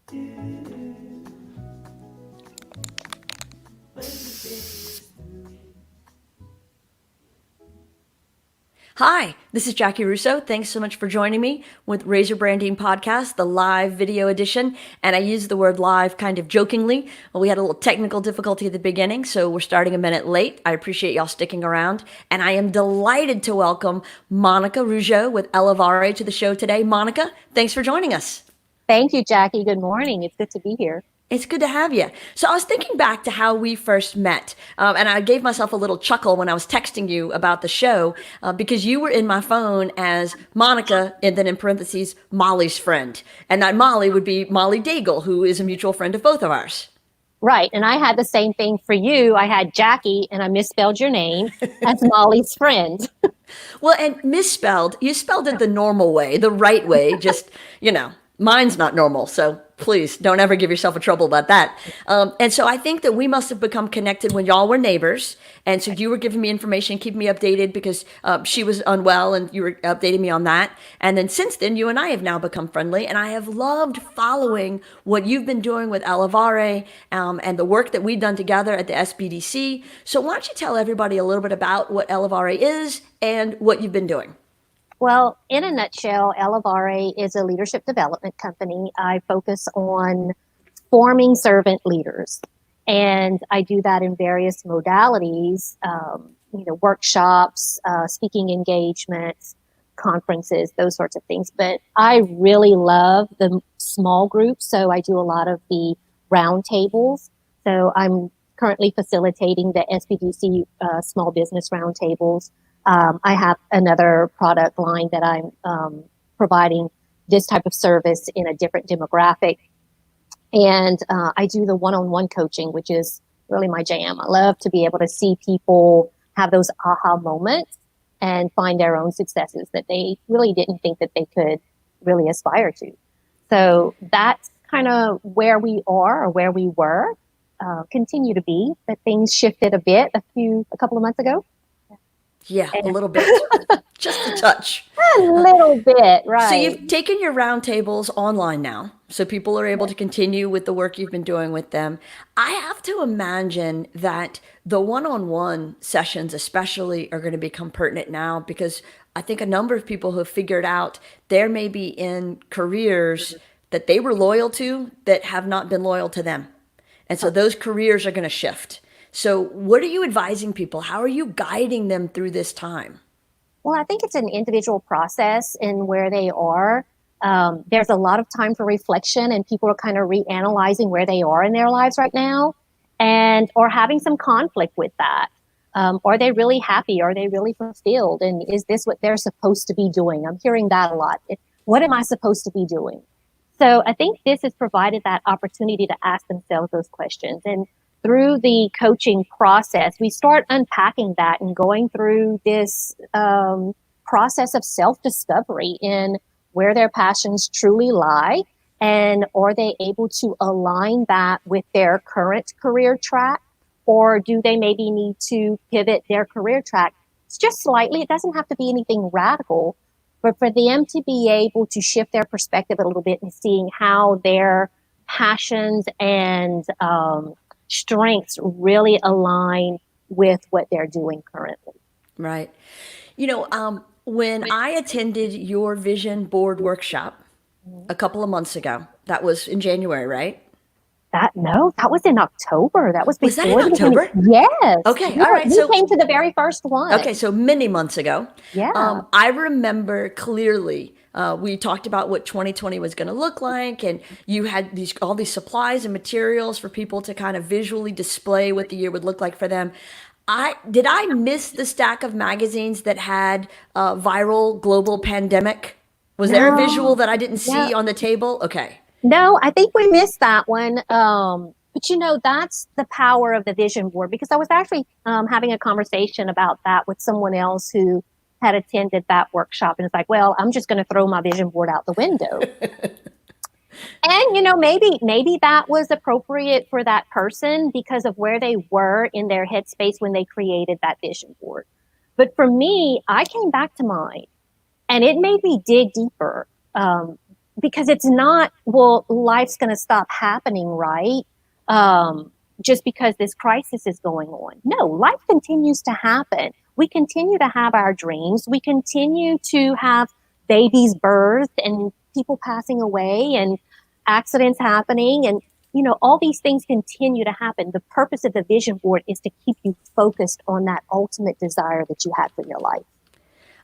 Hi, this is Jackie Rougeau. Thanks so much for joining me with RazorBranding Podcast, the live video edition. And I use the word live kind of jokingly. Well, we had a little technical difficulty at the beginning, so we're starting a minute late. I appreciate y'all sticking around. And I am delighted to welcome Monica Rougeau with Elevare to the show today. Monica, thanks for joining us. Thank you, Jackie. Good morning. It's good to be here. It's good to have you. So I was thinking back to how we first met, and I gave myself a little chuckle when I was texting you about the show because you were in my phone as Monica, and then in parentheses, Molly's friend. And that Molly would be Molly Daigle, who is a mutual friend of both of ours. Right. And I had the same thing for you. I had Jackie, and I misspelled your name as Molly's friend. Well, and misspelled, you spelled it the normal way, the right way, just, mine's not normal, so please don't ever give yourself a trouble about that. And so I think that we must have become connected when y'all were neighbors. And so you were giving me information, keeping me updated because she was unwell and you were updating me on that. And then since then, you and I have now become friendly. And I have loved following what you've been doing with Elevare and the work that we've done together at the SBDC. So why don't you tell everybody a little bit about what Elevare is and what you've been doing? Well, in a nutshell, Elevare is a leadership development company. I focus on forming servant leaders, and I do that in various modalities, workshops, speaking engagements, conferences, those sorts of things. But I really love the small groups, so I do a lot of the roundtables. So I'm currently facilitating the SBDC small business roundtables. I have another product line that I'm providing this type of service in a different demographic. And I do the one-on-one coaching, which is really my jam. I love to be able to see people have those aha moments and find their own successes that they really didn't think that they could really aspire to. So that's kind of where we are or where we were, continue to be, but things shifted a bit a couple of months ago. Yeah, a little bit, just a touch. A little bit, right. So you've taken your roundtables online now, so people are able to continue with the work you've been doing with them. I have to imagine that the one-on-one sessions especially are going to become pertinent now because I think a number of people who have figured out they're maybe in careers that they were loyal to that have not been loyal to them. And so those careers are going to shift. So what are you advising people? How are you guiding them through this time? Well, I think it's an individual process in where they are. There's a lot of time for reflection and people are kind of reanalyzing where they are in their lives right now or having some conflict with that. Are they really happy? Are they really fulfilled? And is this what they're supposed to be doing? I'm hearing that a lot. What am I supposed to be doing? So I think this has provided that opportunity to ask themselves those questions. And through the coaching process, we start unpacking that and going through this process of self-discovery in where their passions truly lie. And are they able to align that with their current career track? Or do they maybe need to pivot their career track? It's just slightly. It doesn't have to be anything radical. But for them to be able to shift their perspective a little bit and seeing how their passions and strengths really align with what they're doing currently. Right. When I attended your vision board workshop a couple of months ago, that was in January, right? That was in October. That was before. Was that in October? Yes. Okay. Yeah, all right. We came to the very first one. Okay. So many months ago. Yeah. I remember clearly. We talked about what 2020 was going to look like, and you had all these supplies and materials for people to kind of visually display what the year would look like for them. Did I miss the stack of magazines that had viral global pandemic? Was there a visual that I didn't see on the table? Okay. No, I think we missed that one. But that's the power of the vision board, because I was actually having a conversation about that with someone else who had attended that workshop, and it's like, well, I'm just going to throw my vision board out the window. And, maybe that was appropriate for that person because of where they were in their headspace when they created that vision board. But for me, I came back to mine and it made me dig deeper. because it's not, well, life's going to stop happening, right? Just because this crisis is going on. No, life continues to happen. We continue to have our dreams. We continue to have babies birthed and people passing away and accidents happening. And, all these things continue to happen. The purpose of the vision board is to keep you focused on that ultimate desire that you have for your life.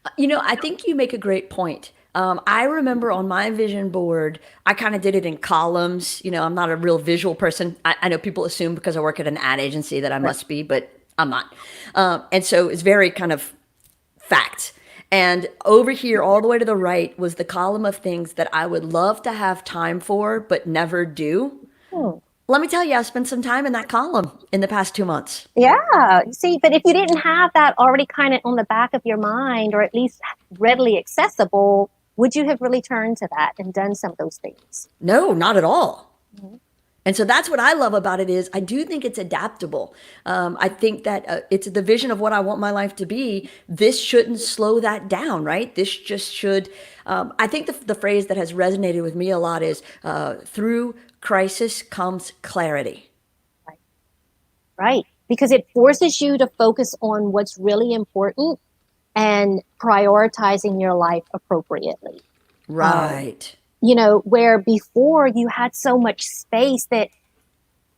I think you make a great point. I remember on my vision board, I kind of did it in columns. I'm not a real visual person. I know people assume because I work at an ad agency that I must be, but I'm not. And so it's very kind of fact. And over here, all the way to the right, was the column of things that I would love to have time for, but never do. Let me tell you, I've spent some time in that column in the past 2 months. Yeah. See, but if you didn't have that already kind of on the back of your mind, or at least readily accessible, would you have really turned to that and done some of those things? No, not at all. Mm-hmm. And so that's what I love about it is I do think it's adaptable. I think that it's the vision of what I want my life to be. This shouldn't slow that down, right? This just should. I think the phrase that has resonated with me a lot is through crisis comes clarity. Right. Because it forces you to focus on what's really important and prioritizing your life appropriately. Right. Where before you had so much space that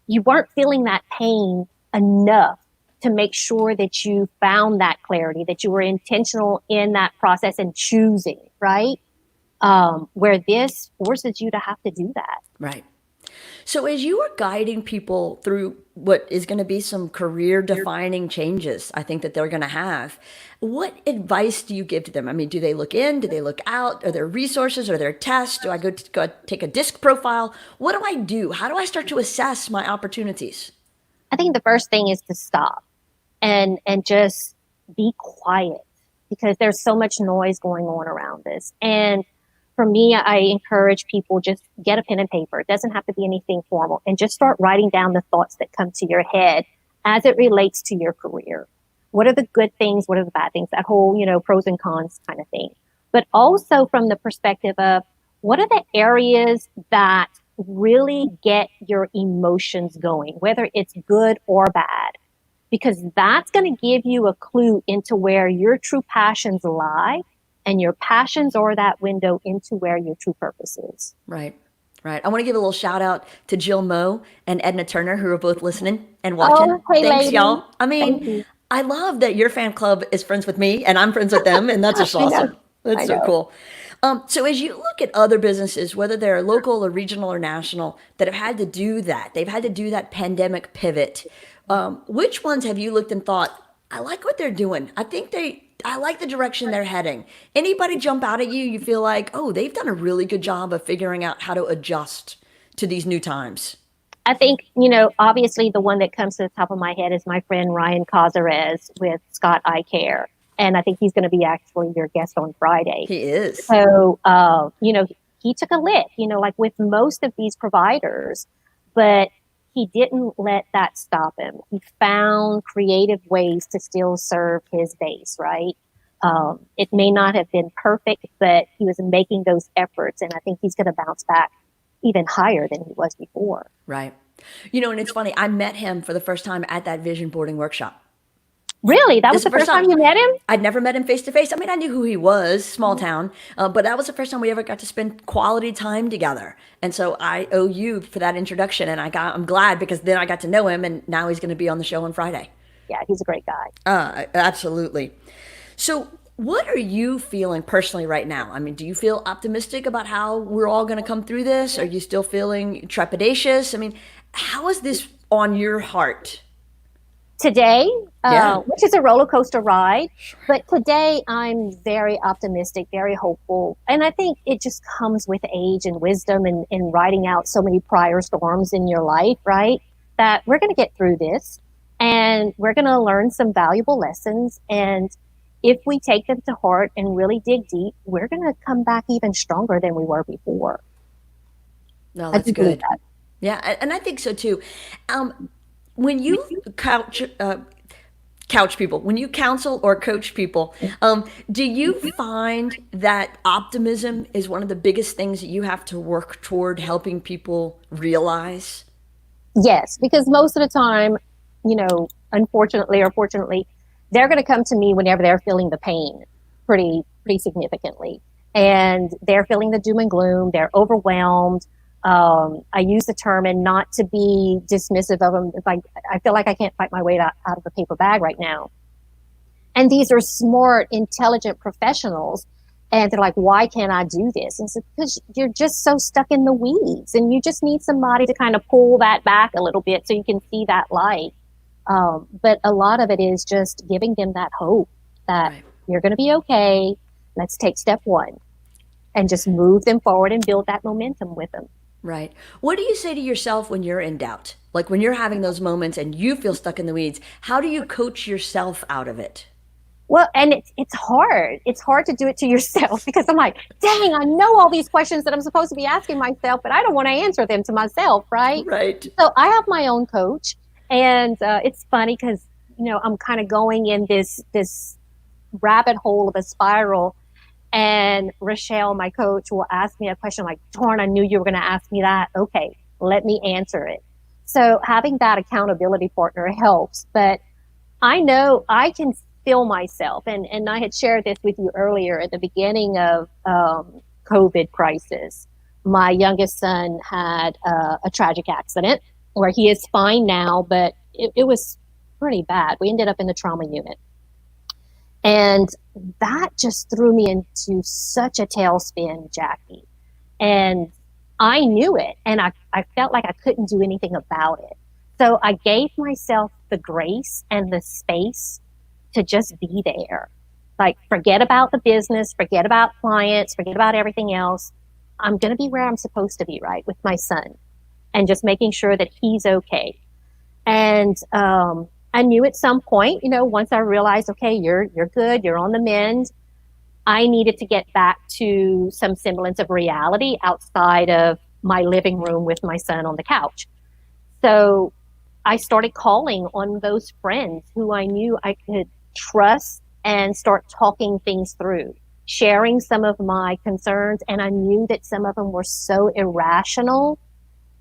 you weren't feeling that pain enough to make sure that you found that clarity, that you were intentional in that process and choosing, right? Where this forces you to have to do that. Right. So as you are guiding people through what is going to be some career defining changes, I think that they're going to have, what advice do you give to them? I mean, do they look in? Do they look out? Are there resources? Are there tests? Do I go take a disc profile? What do I do? How do I start to assess my opportunities? I think the first thing is to stop and just be quiet, because there's so much noise going on around this. And for me, I encourage people, just get a pen and paper. It doesn't have to be anything formal, and just start writing down the thoughts that come to your head as it relates to your career. What are the good things? What are the bad things? That whole, pros and cons kind of thing. But also from the perspective of what are the areas that really get your emotions going, whether it's good or bad, because that's going to give you a clue into where your true passions lie. And your passions are that window into where your true purpose is. Right. Right. I want to give a little shout out to Jill Moe and Edna Turner, who are both listening and watching. Oh, hey, thanks, lady. y'all. I mean, I love that your fan club is friends with me and I'm friends with them. And that's just awesome. That's so cool. So as you look at other businesses, whether they're local or regional or national, that have had to do that, they've had to do that pandemic pivot. Which ones have you looked and thought, I like what they're doing. I like the direction they're heading. Anybody jump out at you? You feel like, oh, they've done a really good job of figuring out how to adjust to these new times. I think, obviously the one that comes to the top of my head is my friend Ryan Cazares with Scott Eye Care. And I think he's going to be actually your guest on Friday. He is. So, he took a lick, like with most of these providers, but he didn't let that stop him. He found creative ways to still serve his base, right? It may not have been perfect, but he was making those efforts. And I think he's going to bounce back even higher than he was before. Right. And it's funny. I met him for the first time at that vision boarding workshop. Really? That was the first time you met him? I'd never met him face to face. I mean, I knew who he was, small town, but that was the first time we ever got to spend quality time together. And so I owe you for that introduction. And I'm glad, because then I got to know him, and now he's going to be on the show on Friday. Yeah, he's a great guy. Absolutely. So what are you feeling personally right now? I mean, do you feel optimistic about how we're all going to come through this? Are you still feeling trepidatious? I mean, how is this on your heart? Today, which is a roller coaster ride, but today I'm very optimistic, very hopeful. And I think it just comes with age and wisdom and riding out so many prior storms in your life, right? That we're going to get through this and we're going to learn some valuable lessons. And if we take them to heart and really dig deep, we're going to come back even stronger than we were before. No, that's good. Yeah, and I think so too. When you couch people, when you counsel or coach people, do you find that optimism is one of the biggest things that you have to work toward helping people realize? Yes, because most of the time, unfortunately or fortunately, they're going to come to me whenever they're feeling the pain pretty significantly. And they're feeling the doom and gloom. They're overwhelmed. I use the term, and not to be dismissive of them. It's like, I feel like I can't fight my way out of a paper bag right now. And these are smart, intelligent professionals. And they're like, why can't I do this? And it's because you're just so stuck in the weeds, and you just need somebody to kind of pull that back a little bit so you can see that light. But a lot of it is just giving them that hope that you're going to be okay. Let's take step one and just move them forward and build that momentum with them. Right. What do you say to yourself when you're in doubt? Like when you're having those moments and you feel stuck in the weeds, how do you coach yourself out of it? Well, and it's hard. It's hard to do it to yourself because I'm like, dang, I know all these questions that I'm supposed to be asking myself, but I don't want to answer them to myself, right? Right. So I have my own coach, and it's funny because, I'm kind of going in this rabbit hole of a spiral, and Rochelle, my coach, will ask me a question like, Torn, I knew you were going to ask me that. Okay, let me answer it. So having that accountability partner helps, but I know I can feel myself. And I had shared this with you earlier at the beginning of COVID crisis. My youngest son had a tragic accident where he is fine now, but it was pretty bad. We ended up in the trauma unit. And that just threw me into such a tailspin, Jackie. And I knew it, and I felt like I couldn't do anything about it. So I gave myself the grace and the space to just be there. Like, forget about the business, forget about clients, forget about everything else. I'm going to be where I'm supposed to be, right, with my son, and just making sure that he's okay. And I knew at some point, once I realized, okay, you're good, you're on the mend, I needed to get back to some semblance of reality outside of my living room with my son on the couch. So I started calling on those friends who I knew I could trust and start talking things through, sharing some of my concerns. And I knew that some of them were so irrational,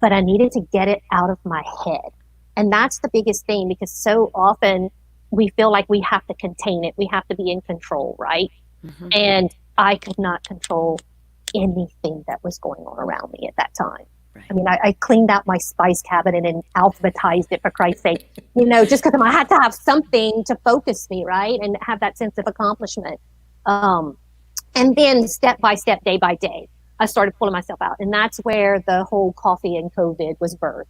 but I needed to get it out of my head. And that's the biggest thing, because so often we feel like we have to contain it. We have to be in control, right? Mm-hmm. And I could not control anything that was going on around me at that time. Right. I mean, I cleaned out my spice cabinet and alphabetized it, for Christ's sake, just because I had to have something to focus me, right? And have that sense of accomplishment. And then step by step, day by day, I started pulling myself out. And that's where the whole coffee and COVID was birthed.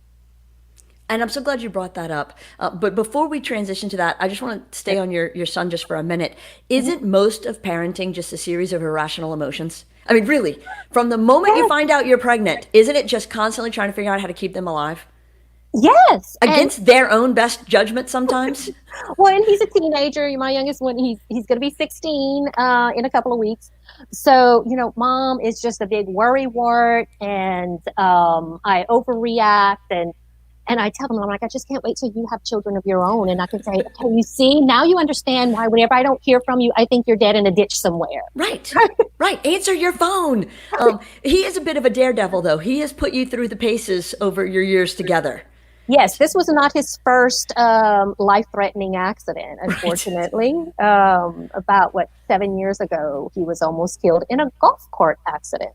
And I'm so glad you brought that up. But before we transition to that, I just want to stay on your son just for a minute. Isn't most of parenting just a series of irrational emotions? I mean, really, from the moment you find out you're pregnant, isn't it just constantly trying to figure out how to keep them alive? Yes. Against their own best judgment sometimes? Well, and he's a teenager. My youngest one, he's going to be 16 in a couple of weeks. So, mom is just a big worry wart, and I overreact, and I tell them, I'm like, I just can't wait till you have children of your own. And I can say, okay, you see, now you understand why whenever I don't hear from you, I think you're dead in a ditch somewhere. Right, right. Answer your phone. He is a bit of a daredevil, though. He has put you through the paces over your years together. Yes, this was not his first life-threatening accident, unfortunately. Right. About, 7 years ago, he was almost killed in a golf cart accident.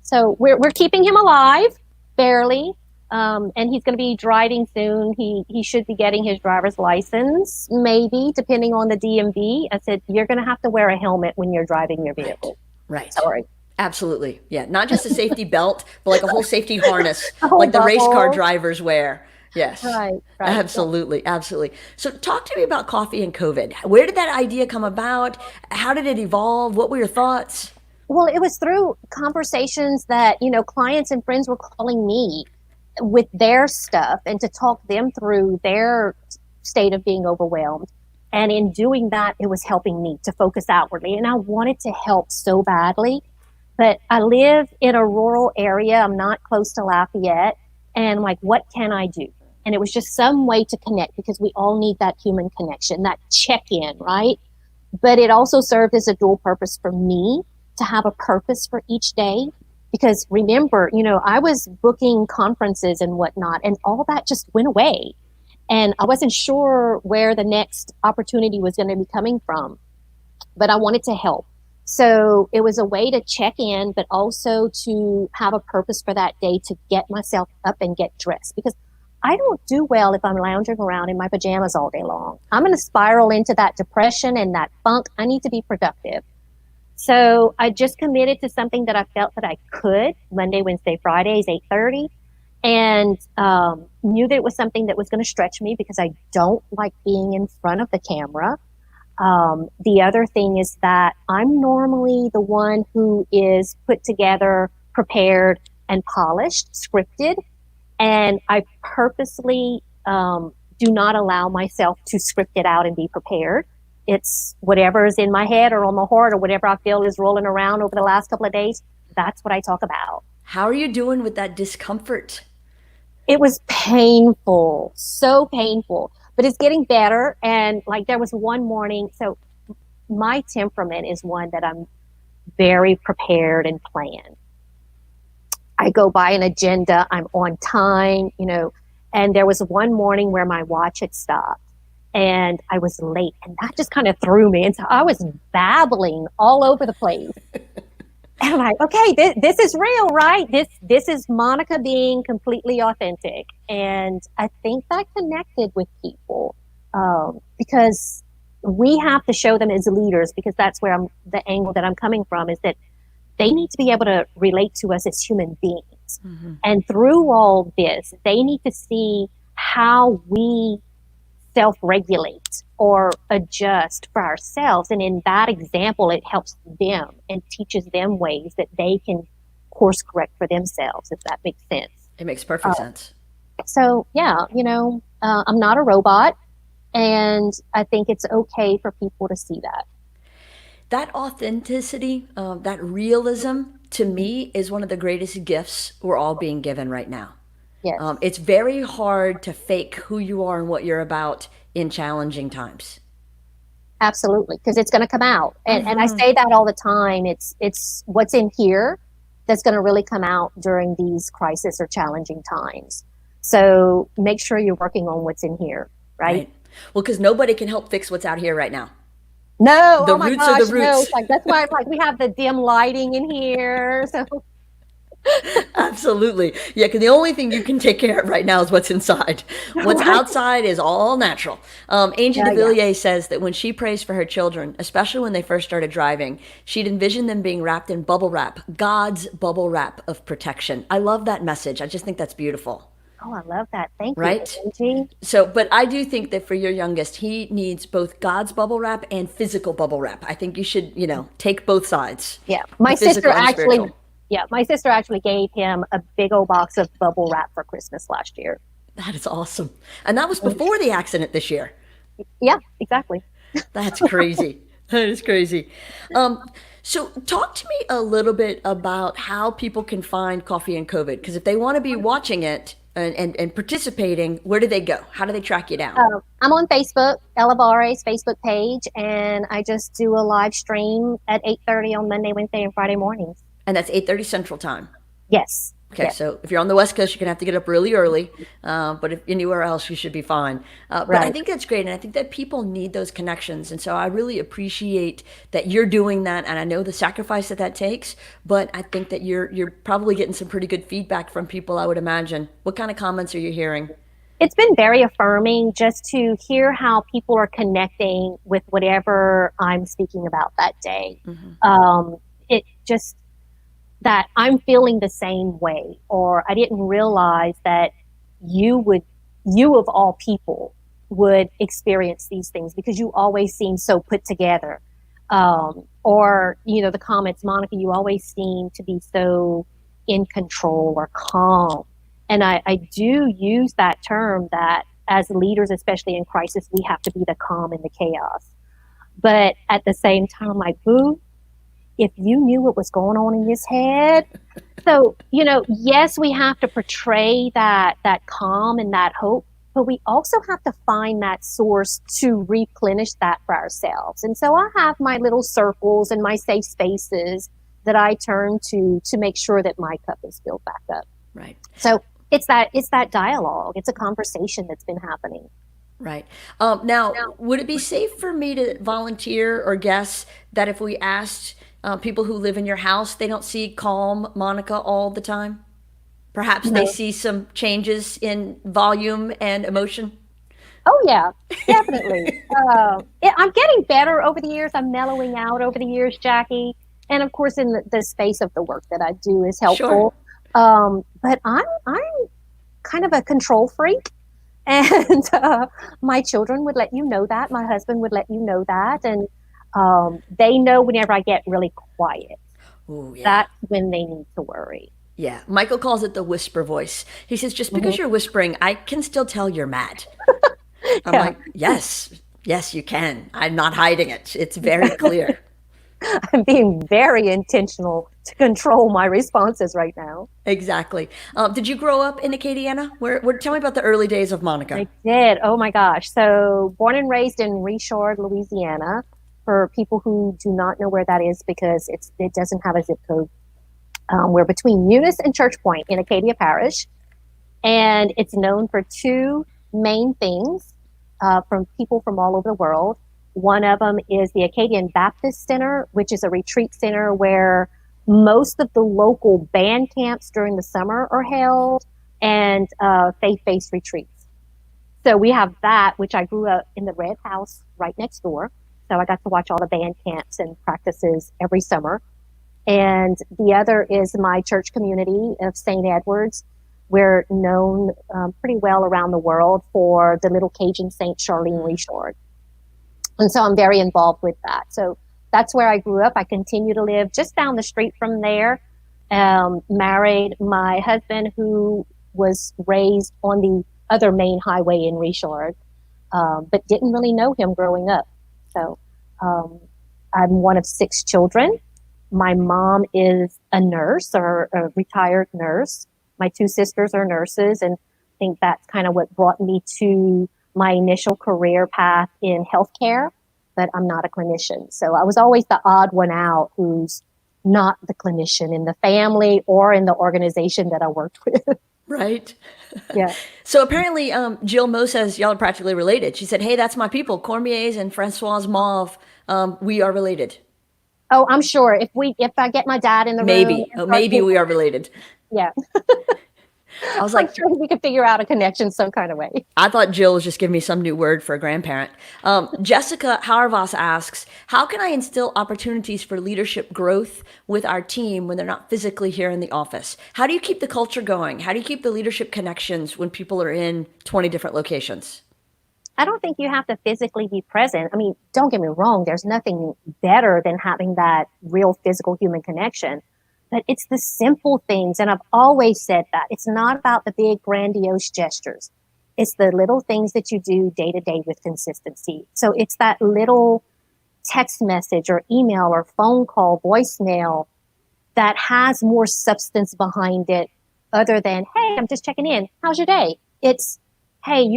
So we're keeping him alive. Barely. And he's going to be driving soon. He should be getting his driver's license, maybe, depending on the DMV. I said, you're going to have to wear a helmet when you're driving your vehicle. Right. Sorry. Absolutely. Yeah. Not just a safety belt, but like a whole safety harness, like the race car drivers wear. Yes. Right. Absolutely. Absolutely. So talk to me about coffee and COVID. Where did that idea come about? How did it evolve? What were your thoughts? Well, it was through conversations that, clients and friends were calling me with their stuff, and to talk them through their state of being overwhelmed. And in doing that, it was helping me to focus outwardly. And I wanted to help so badly, but I live in a rural area. I'm not close to Lafayette. And I'm like, what can I do? And it was just some way to connect, because we all need that human connection, that check-in, right? But it also served as a dual purpose for me to have a purpose for each day. Because remember, I was booking conferences and whatnot, and all that just went away. And I wasn't sure where the next opportunity was going to be coming from, but I wanted to help. So it was a way to check in, but also to have a purpose for that day, to get myself up and get dressed, because I don't do well if I'm lounging around in my pajamas all day long. I'm going to spiral into that depression and that funk. I need to be productive. So I just committed to something that I felt that I could, Monday, Wednesday, Fridays, 8:30, and knew that it was something that was going to stretch me, because I don't like being in front of the camera. The other thing is that I'm normally the one who is put together, prepared, and polished, scripted. And I purposely do not allow myself to script it out and be prepared. It's whatever is in my head or on my heart, or whatever I feel is rolling around over the last couple of days. That's what I talk about. How are you doing with that discomfort? It was painful, so painful, but it's getting better. And like, there was one morning, so my temperament is one that I'm very prepared and planned. I go by an agenda, I'm on time, and there was one morning where my watch had stopped and I was late, and that just kind of threw me. And so I was babbling all over the place. And I'm like, okay, this is real, right? This is Monica being completely authentic. And I think that connected with people, because we have to show them as leaders, because that's where the angle that I'm coming from, is that they need to be able to relate to us as human beings. Mm-hmm. And through all this, they need to see how we self-regulate or adjust for ourselves. And in that example, it helps them and teaches them ways that they can course correct for themselves, if that makes sense. It makes perfect sense. So yeah, I'm not a robot, and I think it's okay for people to see that. That authenticity, that realism, to me, is one of the greatest gifts we're all being given right now. Yes. It's very hard to fake who you are and what you're about in challenging times. Absolutely, because it's going to come out. And I say that all the time. It's what's in here that's going to really come out during these crisis or challenging times. So make sure you're working on what's in here, right? Well, because nobody can help fix what's out here right now. No, the roots are the roots. No, that's why we have the dim lighting in here. So absolutely, yeah. Because the only thing you can take care of right now is what's inside. What's outside is all natural. Angie DeVilliers says that when she prays for her children, especially when they first started driving, she'd envision them being wrapped in bubble wrap, God's bubble wrap of protection. I love that message. I just think that's beautiful. Oh, I love that. Thank you, Angie. So, but I do think that for your youngest, he needs both God's bubble wrap and physical bubble wrap. I think you should, take both sides. Yeah, my sister actually gave him a big old box of bubble wrap for Christmas last year. That is awesome. And that was before the accident this year. Yeah, exactly. That's crazy. That is crazy. So talk to me a little bit about how people can find Coffee and COVID, because if they want to be watching it and participating, where do they go? How do they track you down? I'm on Facebook, Elevare's Facebook page, and I just do a live stream at 8:30 on Monday, Wednesday, and Friday mornings. And that's 8:30 Central Time? Yes. Okay, yes. So if you're on the West Coast, you're going to have to get up really early, but if anywhere else, you should be fine. But I think that's great, and I think that people need those connections, and so I really appreciate that you're doing that, and I know the sacrifice that takes, but I think that you're probably getting some pretty good feedback from people, I would imagine. What kind of comments are you hearing? It's been very affirming just to hear how people are connecting with whatever I'm speaking about that day. Mm-hmm. It just... that I'm feeling the same way, or I didn't realize that you of all people would experience these things, because you always seem so put together. Or, the comments, Monica, you always seem to be so in control or calm. And I do use that term, that as leaders, especially in crisis, we have to be the calm in the chaos. But at the same time, I'm like, boo, if you knew what was going on in his head. So, yes, we have to portray that calm and that hope, but we also have to find that source to replenish that for ourselves. And so I have my little circles and my safe spaces that I turn to make sure that my cup is filled back up. Right. So it's that dialogue. It's a conversation that's been happening. Right. Now, would it be safe for me to volunteer or guess that if we asked people who live in your house, they don't see calm Monica all the time? Perhaps they No. see some changes in volume and emotion? Oh yeah, definitely. I'm getting better over the years. I'm mellowing out over the years, Jackie. And of course, in the space of the work that I do is helpful. But I'm kind of a control freak. And my children would let you know that. My husband would let you know that. And they know whenever I get really quiet, Oh, yeah. that's when they need to worry. Yeah. Michael calls it the whisper voice. He says, just because you're whispering, I can still tell you're mad. I'm Yeah. like, yes, you can. I'm not hiding it. It's very clear. I'm being very intentional to control my responses right now. Exactly. Did you grow up in Acadiana? Tell me about the early days of Monica. I did. Oh my gosh. So born and raised in Richard, Louisiana. For people who do not know where that is, because it doesn't have a zip code. We're between Eunice and Church Point in Acadia Parish. And it's known for two main things from people from all over the world. One of them is the Acadian Baptist Center, which is a retreat center where most of the local band camps during the summer are held, and faith-based retreats. So we have that, which I grew up in the Red House right next door. So I got to watch all the band camps and practices every summer. And the other is my church community of St. Edward's. We're known pretty well around the world for the little Cajun St. Charlene Richard. And so I'm very involved with that. So that's where I grew up. I continue to live just down the street from there. Married my husband, who was raised on the other main highway in Richard, but didn't really know him growing up. So I'm one of 6 children. My mom is a nurse, or a retired nurse. My 2 sisters are nurses, and I think that's kind of what brought me to my initial career path in healthcare, but I'm not a clinician. So I was always the odd one out who's not the clinician in the family or in the organization that I worked with. Right? Yeah. So apparently, Jill Mo says y'all are practically related. She said, hey, that's my people, Cormier's and Francoise Mauve. We are related. Oh, I'm sure if I get my dad in the room. Maybe. Oh, maybe we are related. Yeah. I was I'm like, sure we could figure out a connection some kind of way. I thought Jill was just giving me some new word for a grandparent. Jessica Harvas asks, how can I instill opportunities for leadership growth with our team when they're not physically here in the office? How do you keep the culture going? How do you keep the leadership connections when people are in 20 different locations? I don't think you have to physically be present. I mean, don't get me wrong. There's nothing better than having that real physical human connection. But it's the simple things. And I've always said that it's not about the big grandiose gestures. It's the little things that you do day to day with consistency. So it's that little text message or email or phone call, voicemail that has more substance behind it other than, hey, I'm just checking in. How's your day? It's, hey,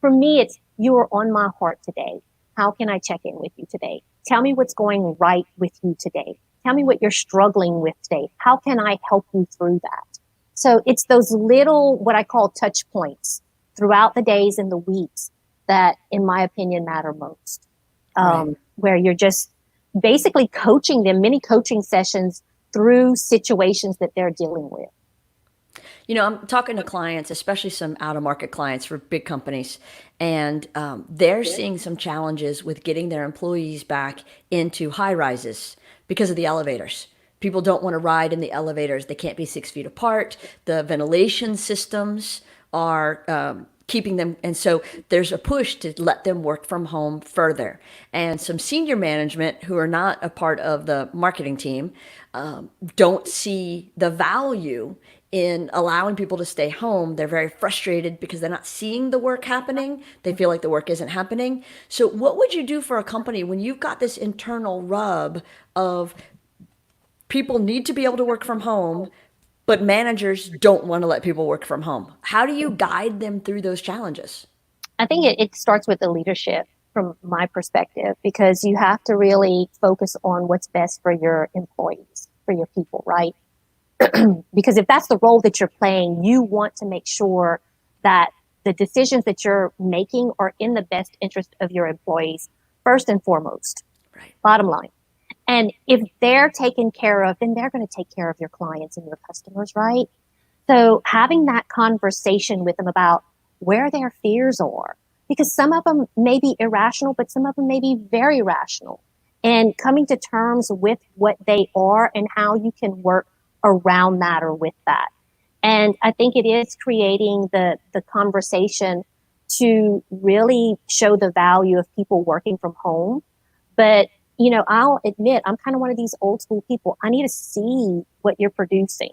for me, it's, you were on my heart today. How can I check in with you today? Tell me what's going right with you today. Tell me what you're struggling with today. How can I help you through that? So it's those little, what I call touch points throughout the days and the weeks that, in my opinion, matter most. Right. Where you're just basically coaching them, mini coaching sessions through situations that they're dealing with. You know, I'm talking to clients, especially some out-of-market clients for big companies, and they're seeing some challenges with getting their employees back into high rises because of the elevators. People don't want to ride in the elevators. They can't be 6 feet apart. The ventilation systems are keeping them. And so there's a push to let them work from home further. And some senior management who are not a part of the marketing team don't see the value in allowing people to stay home. They're very frustrated because they're not seeing the work happening. They feel like the work isn't happening. So what would you do for a company when you've got this internal rub of people need to be able to work from home, but managers don't want to let people work from home. How do you guide them through those challenges? I think it starts with the leadership from my perspective, because you have to really focus on what's best for your employees, for your people, right? Because if that's the role that you're playing, you want to make sure that the decisions that you're making are in the best interest of your employees, first and foremost, Right. bottom line. And if they're taken care of, then they're going to take care of your clients and your customers, right? So having that conversation with them about where their fears are, because some of them may be irrational, but some of them may be very rational, and coming to terms with what they are and how you can work around that or with that. And I think it is creating the conversation to really show the value of people working from home. But, I'll admit, I'm kind of one of these old school people. I need to see what you're producing.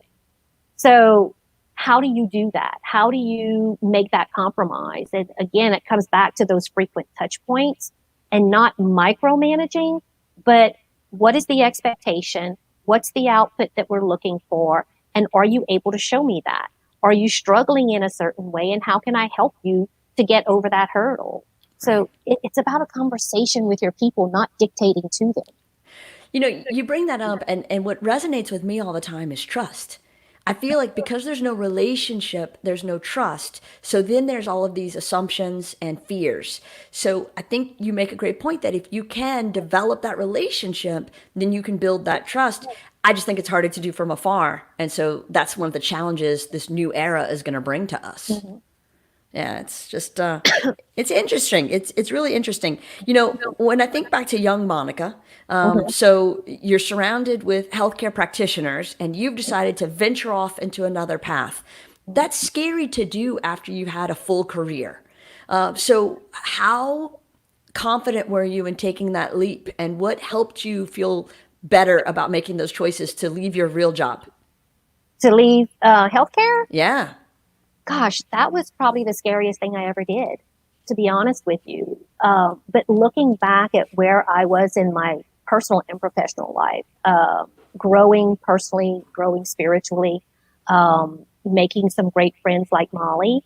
So how do you do that? How do you make that compromise? And again, it comes back to those frequent touch points and not micromanaging, but what is the expectation? What's the output that we're looking for? And are you able to show me that? Are you struggling in a certain way? And how can I help you to get over that hurdle? So it's about a conversation with your people, not dictating to them. You bring that up, and what resonates with me all the time is trust. I feel like because there's no relationship, there's no trust. So then there's all of these assumptions and fears. So I think you make a great point that if you can develop that relationship, then you can build that trust. I just think it's harder to do from afar. And so that's one of the challenges this new era is going to bring to us. Mm-hmm. Yeah, it's just it's interesting. It's really interesting. When I think back to young Monica, so you're surrounded with healthcare practitioners, and you've decided to venture off into another path. That's scary to do after you've had a full career. So how confident were you in taking that leap, and what helped you feel better about making those choices to leave your real job? To leave healthcare? Yeah. Gosh, that was probably the scariest thing I ever did, to be honest with you. But looking back at where I was in my personal and professional life, growing personally, growing spiritually, making some great friends like Molly,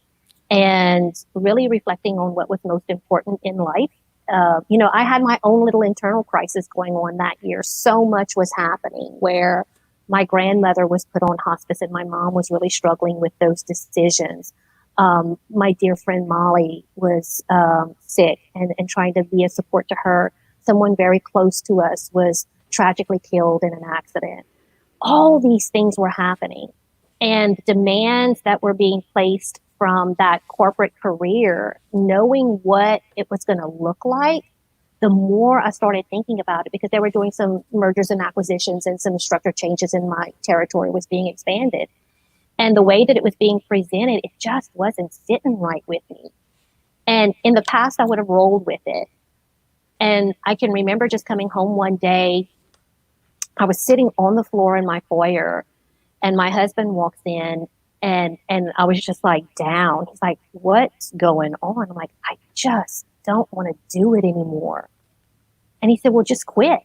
and really reflecting on what was most important in life. I had my own little internal crisis going on that year. So much was happening where my grandmother was put on hospice and my mom was really struggling with those decisions. My dear friend Molly was sick and trying to be a support to her. Someone very close to us was tragically killed in an accident. All these things were happening, and demands that were being placed from that corporate career, knowing what it was going to look like, the more I started thinking about it, because they were doing some mergers and acquisitions and some structure changes in my territory was being expanded. And the way that it was being presented, it just wasn't sitting right with me. And in the past, I would have rolled with it. And I can remember just coming home one day, I was sitting on the floor in my foyer, and my husband walks in, and I was just like down. He's like, "What's going on?" I'm like, "I just don't want to do it anymore." And he said, "Well, just quit."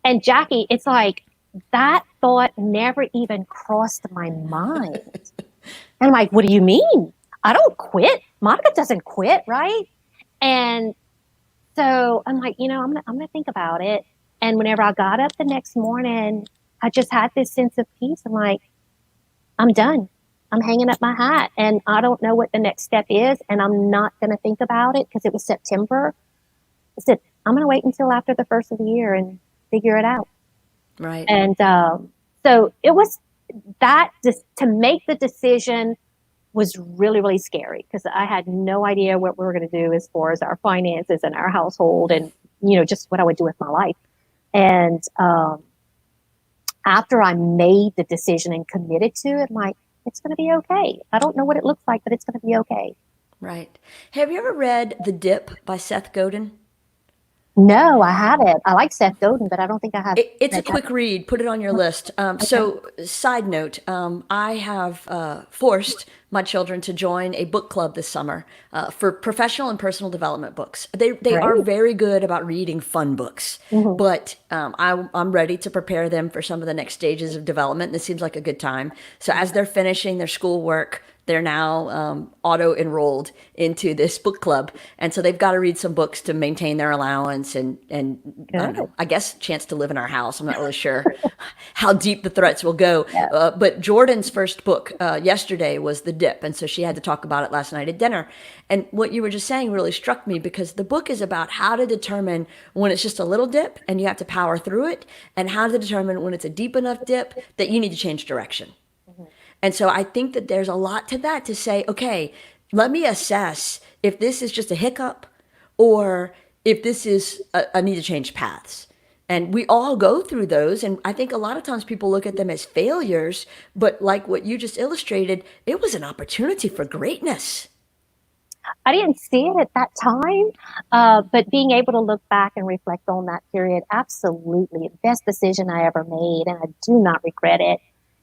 And Jackie, it's like that thought never even crossed my mind. And I'm like, "What do you mean? I don't quit. Monica doesn't quit, right?" And so I'm like, I'm gonna think about it. And whenever I got up the next morning, I just had this sense of peace. I'm like, I'm done. I'm hanging up my hat, and I don't know what the next step is, and I'm not going to think about it because it was September. I said, I'm going to wait until after the first of the year and figure it out. Right. And so it was that just to make the decision was really, really scary because I had no idea what we were going to do as far as our finances and our household and, just what I would do with my life. And after I made the decision and committed to it, I'm like, it's going to be okay. I don't know what it looks like, but it's going to be okay. Right. Have you ever read The Dip by Seth Godin? No, I haven't. I like Seth Godin, but I don't think I have It's a read that. quick read. Put it on your list. Okay. So, side note, I have forced my children to join a book club this summer for professional and personal development books. They are Great. very good about reading fun books, Hmm. but I'm ready to prepare them for some of the next stages of development. And this seems like a good time. So, as they're finishing their schoolwork, they're now auto enrolled into this book club, and so they've got to read some books to maintain their allowance and I don't Good. know. I guess chance to live in our house. I'm not really sure how deep the threats will go. Yeah. But Jordan's first book yesterday was The Dip, and so she had to talk about it last night at dinner. And what you were just saying really struck me because the book is about how to determine when it's just a little dip and you have to power through it, and how to determine when it's a deep enough dip that you need to change direction. Mhm. And so I think that there's a lot to that to say, okay, let me assess if this is just a hiccup or if this is a need to change paths. And we all go through those. And I think a lot of times people look at them as failures, but like what you just illustrated, it was an opportunity for greatness. I didn't see it at that time, but being able to look back and reflect on that period, absolutely, best decision I ever made, and I do not regret it.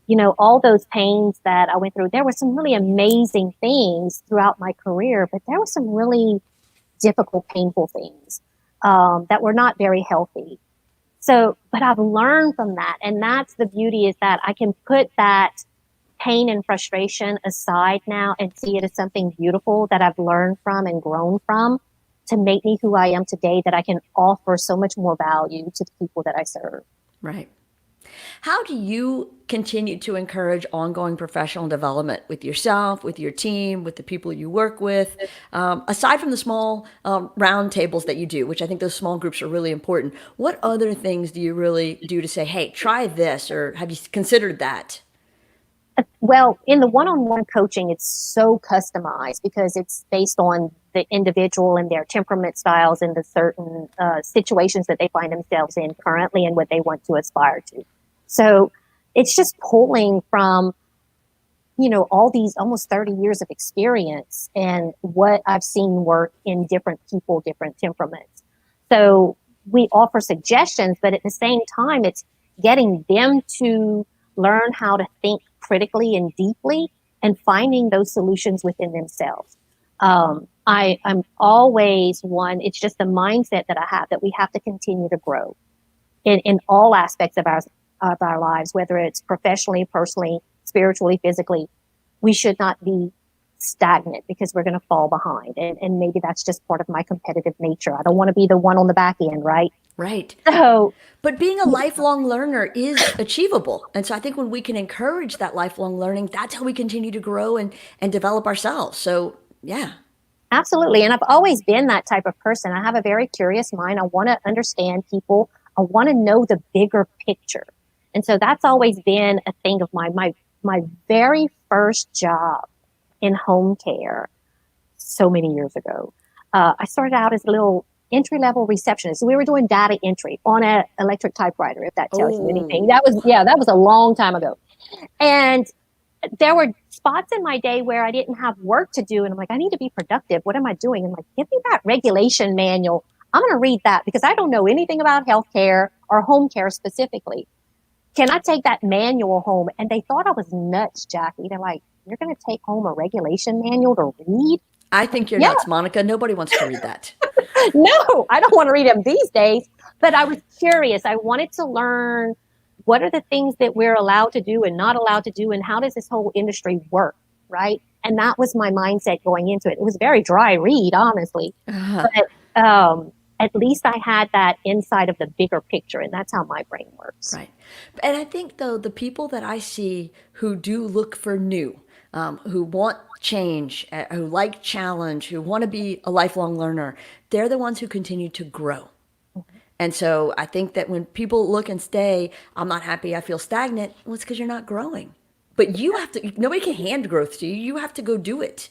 You know, all those pains that I went through, there were some really amazing things throughout my career, but there were some really difficult, painful things that were not very healthy. So, but I've learned from that. And that's the beauty, is that I can put that pain and frustration aside now and see it as something beautiful that I've learned from and grown from to make me who I am today, that I can offer so much more value to the people that I serve. Right. How do you continue to encourage ongoing professional development with yourself, with your team, with the people you work with? Aside from the small round tables that you do, which I think those small groups are really important, what other things do you really do to say, hey, try this, or have you considered that? Well, in the one-on-one coaching, it's so customized because it's based on the individual and their temperament styles and the certain situations that they find themselves in currently and what they want to aspire to. So it's just pulling from, you know, all these almost 30 years of experience and what I've seen work in different people, different temperaments. So we offer suggestions, but at the same time, it's getting them to learn how to think critically and deeply and finding those solutions within themselves. I'm always one, it's just the mindset that I have that we have to continue to grow in all aspects of our lives, whether it's professionally, personally, spiritually, physically. We should not be stagnant because we're going to fall behind. And maybe that's just part of my competitive nature. I don't want to be the one on the back end, right? Right. So, But being a lifelong learner is achievable. And so I think when we can encourage that lifelong learning, that's how we continue to grow and develop ourselves. So, yeah. absolutely. And I've always been that type of person. I have a very curious mind. I want to understand people. I want to know the bigger picture. And so that's always been a thing of mine. My very first job in home care so many years ago, I started out as a little entry-level receptionist. So we were doing data entry on an electric typewriter, if that tells you anything. Oh, That was a long time ago. And there were spots in my day where I didn't have work to do. And I'm like, I need to be productive. What am I doing? I'm like, give me that regulation manual. I'm going to read that because I don't know anything about healthcare or home care specifically. Can I take that manual home? And they thought I was nuts, Jackie. They're like, you're going to take home a regulation manual to read? I think you're Yeah, nuts, Monica. Nobody wants to read that. no, I don't want to read them these days. But I was curious. I wanted to learn, what are the things that we're allowed to do and not allowed to do, and how does this whole industry work, right? And that was my mindset going into it. It was a very dry read, honestly, Uh, but at least I had that insight of the bigger picture, and that's how my brain works. right. And I think, though, the people that I see who do look for new, who want change, who like challenge, who want to be a lifelong learner, they're the ones who continue to grow. And so I think that when people look and stay, I'm not happy, I feel stagnant, well, it's because you're not growing. But you have to, nobody can hand growth to you. You have to go do it.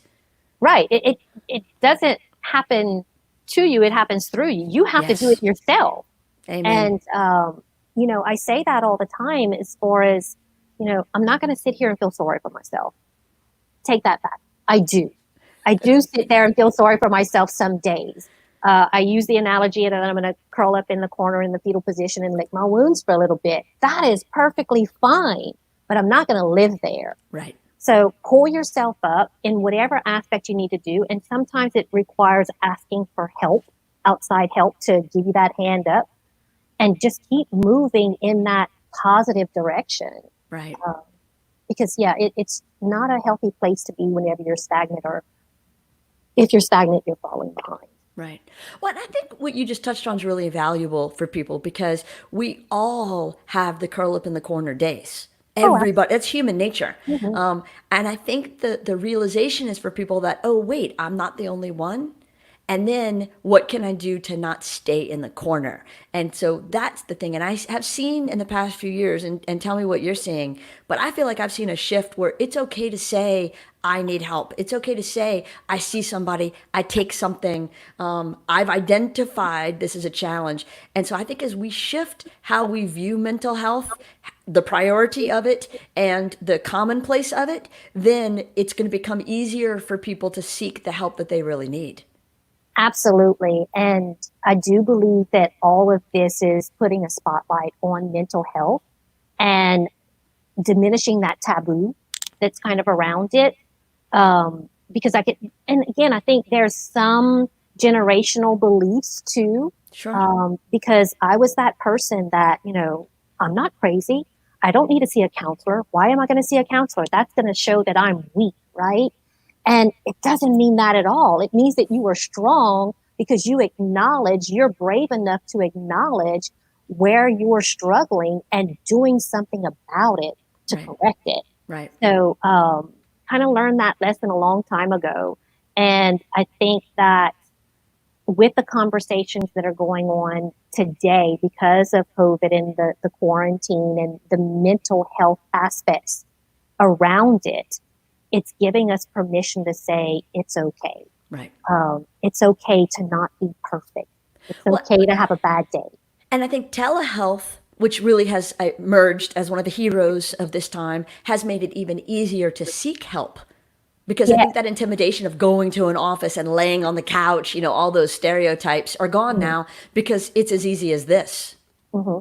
Right. It doesn't happen to you. It happens through you. You have to do Yes. it yourself. Amen. And, you know, I say that all the time as far as, you know, I'm not going to sit here and feel sorry for myself. Take that back. I do. I do sit there and feel sorry for myself some days. I use the analogy that I'm going to curl up in the corner in the fetal position and lick my wounds for a little bit. That is perfectly fine, but I'm not going to live there. Right. So pull yourself up in whatever aspect you need to do. And sometimes it requires asking for help, outside help, to give you that hand up, and just keep moving in that positive direction. Right. Because it's not a healthy place to be whenever you're stagnant, or if you're stagnant, you're falling behind. Right. Well, and I think what you just touched on is really valuable for people, because we all have the curl up in the corner days. Everybody, it's human nature. Mm-hmm. And I think the realization is for people that, oh, wait, I'm not the only one. And then what can I do to not stay in the corner? And so that's the thing. And I have seen in the past few years, and tell me what you're seeing, but I feel like I've seen a shift where it's okay to say, I need help. It's okay to say, I see somebody, I take something. I've identified this as a challenge. And so I think as we shift how we view mental health, the priority of it and the commonplace of it, then it's going to become easier for people to seek the help that they really need. Absolutely. And I do believe that all of this is putting a spotlight on mental health and diminishing that taboo that's kind of around it. Because and again, I think there's some generational beliefs too. Sure. Because I was that person that, I'm not crazy. I don't need to see a counselor. Why am I going to see a counselor? That's going to show that I'm weak, right? And it doesn't mean that at all. It means that you are strong because you're brave enough to acknowledge where you're struggling and doing something about it to correct it. Right. So, kind of learned that lesson a long time ago. And I think that with the conversations that are going on today because of COVID and the quarantine and the mental health aspects around it, it's giving us permission to say it's okay. Right. It's okay to not be perfect. It's okay to have a bad day. And I think telehealth, which really has emerged as one of the heroes of this time, has made it even easier to seek help. Because I think that intimidation of going to an office and laying on the couch, all those stereotypes are gone now, because it's as easy as this. Mm-hmm.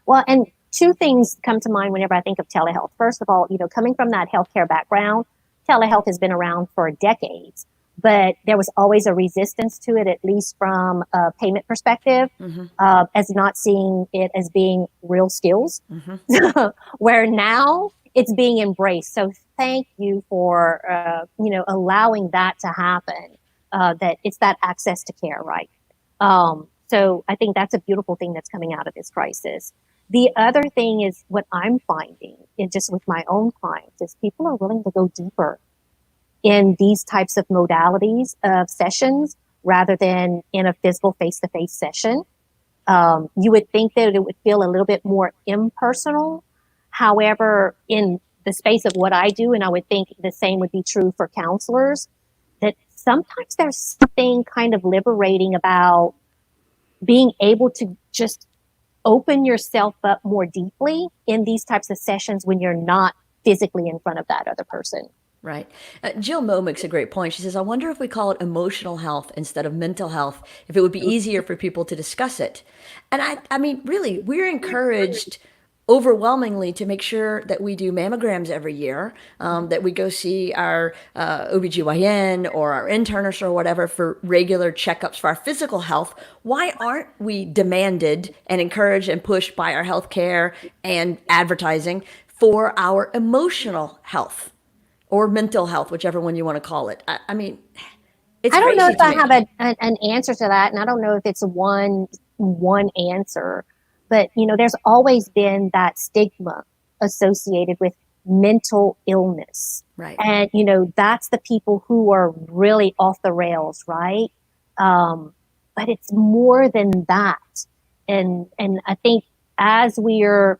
Well, and two things come to mind whenever I think of telehealth. First of all, coming from that healthcare background, telehealth has been around for decades, but there was always a resistance to it, at least from a payment perspective, as not seeing it as being real skills, where now it's being embraced. So thank you for, allowing that to happen, that it's that access to care, right? So I think that's a beautiful thing that's coming out of this crisis. The other thing is what I'm finding, just with my own clients, is people are willing to go deeper in these types of modalities of sessions rather than in a physical face-to-face session. You would think that it would feel a little bit more impersonal. However, in the space of what I do, and I would think the same would be true for counselors, that sometimes there's something kind of liberating about being able to just open yourself up more deeply in these types of sessions when you're not physically in front of that other person. Right. Jill Moe makes a great point. She says, I wonder if we call it emotional health instead of mental health, if it would be easier for people to discuss it. And I mean, really, we're encouraged overwhelmingly to make sure that we do mammograms every year, that we go see our OBGYN or our internist or whatever for regular checkups for our physical health. Why aren't we demanded and encouraged and pushed by our healthcare and advertising for our emotional health or mental health, whichever one you want to call it? I mean, it's I don't know crazy if to I me. have an answer to that, and I don't know if it's one answer. But, there's always been that stigma associated with mental illness. Right. And, that's the people who are really off the rails, right? But it's more than that. And I think as we're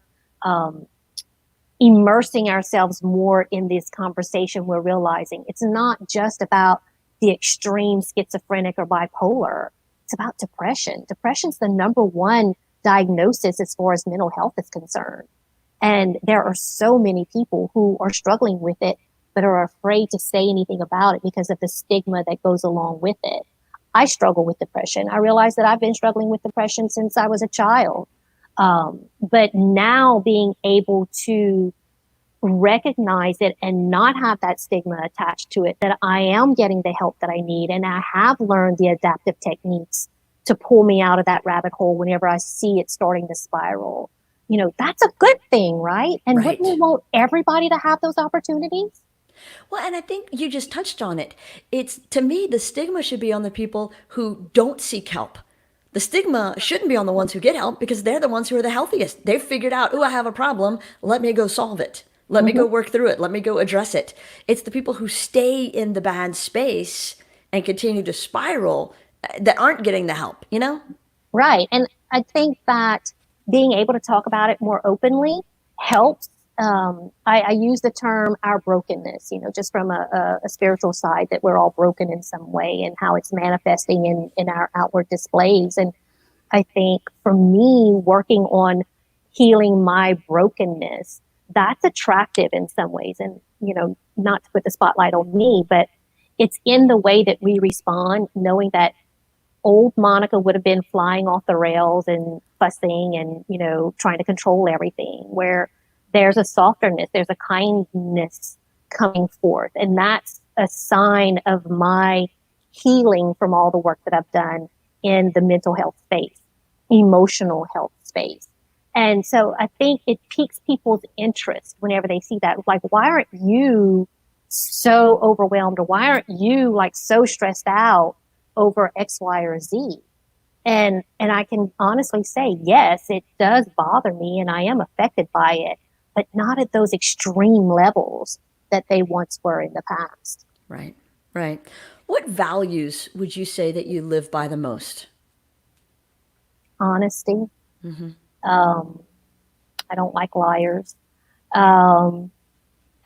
immersing ourselves more in this conversation, we're realizing it's not just about the extreme schizophrenic or bipolar. It's about depression. Depression's the number one diagnosis as far as mental health is concerned. And there are so many people who are struggling with it, but are afraid to say anything about it because of the stigma that goes along with it. I struggle with depression. I realize that I've been struggling with depression since I was a child. But now being able to recognize it and not have that stigma attached to it, that I am getting the help that I need. And I have learned the adaptive techniques to pull me out of that rabbit hole whenever I see it starting to spiral. That's a good thing, right? And Right. wouldn't we want everybody to have those opportunities? Well, and I think you just touched on it. It's, to me, the stigma should be on the people who don't seek help. The stigma shouldn't be on the ones who get help because they're the ones who are the healthiest. They've figured out, oh, I have a problem. Let me go solve it. Let me go work through it. Let me go address it. It's the people who stay in the bad space and continue to spiral that aren't getting the help, Right. And I think that being able to talk about it more openly helps. I use the term our brokenness, just from a spiritual side, that we're all broken in some way and how it's manifesting in our outward displays. And I think for me, working on healing my brokenness, that's attractive in some ways. And, not to put the spotlight on me, but it's in the way that we respond, knowing that old Monica would have been flying off the rails and fussing and, trying to control everything, where there's a softness, there's a kindness coming forth. And that's a sign of my healing from all the work that I've done in the mental health space, emotional health space. And so I think it piques people's interest whenever they see that. Like, why aren't you so overwhelmed? Or why aren't you so stressed out over X, Y, or Z? And I can honestly say, yes, it does bother me and I am affected by it, but not at those extreme levels that they once were in the past. Right, right. What values would you say that you live by the most? Honesty. I don't like liars. And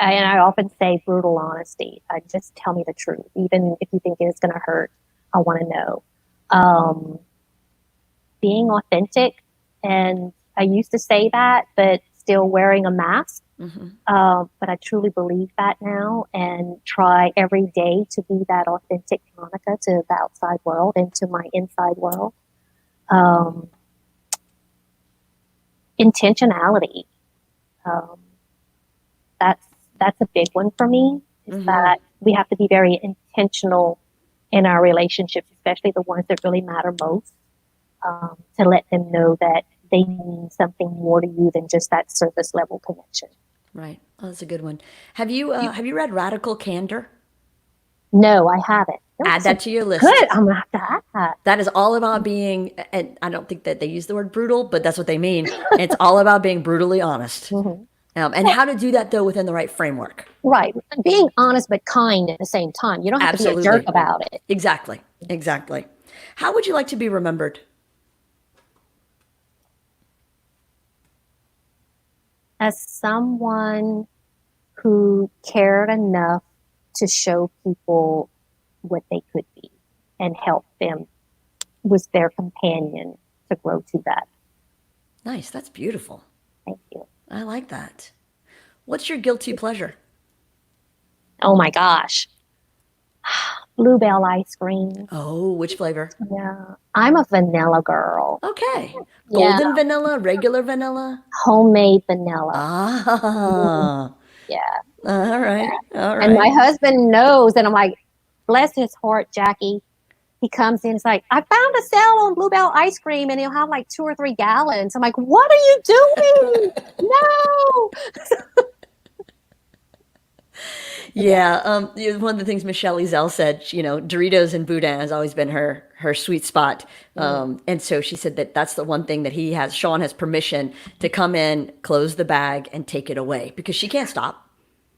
I often say brutal honesty. Just tell me the truth. Even if you think it's going to hurt, I want to know. Being authentic. And I used to say that, but still wearing a mask. But I truly believe that now and try every day to be that authentic Monica to the outside world and to my inside world. Intentionality. That's a big one for me, is that we have to be very intentional in our relationships, especially the ones that really matter most, to let them know that they mean something more to you than just that surface level connection. Right. Oh, that's a good one. Have you read Radical Candor? No, I haven't. Add that to your list. Good. I'm going to have to add that. That is all about being, and I don't think that they use the word brutal, but that's what they mean. It's all about being brutally honest. And how to do that, though, within the right framework. Right. Being honest but kind at the same time. You don't have to be a jerk about it. Exactly. Exactly. How would you like to be remembered? As someone who cared enough to show people what they could be and help them, was their companion to grow to that. Nice. That's beautiful. Thank you. I like that. What's your guilty pleasure? Oh my gosh. Bluebell ice cream. Oh, which flavor? Yeah. I'm a vanilla girl. Okay. Golden vanilla, regular vanilla? Homemade vanilla. Ah. Yeah. All right. All right. And my husband knows, and I'm like, bless his heart, Jackie. He comes in, it's like, I found a sale on Bluebell ice cream, and he'll have 2 or 3 gallons. I'm like, what are you doing? No. Yeah, one of the things Michelle Ezell said, Doritos and Boudin has always been her sweet spot. And so she said that that's the one thing that Sean has permission to come in, close the bag, and take it away because she can't stop.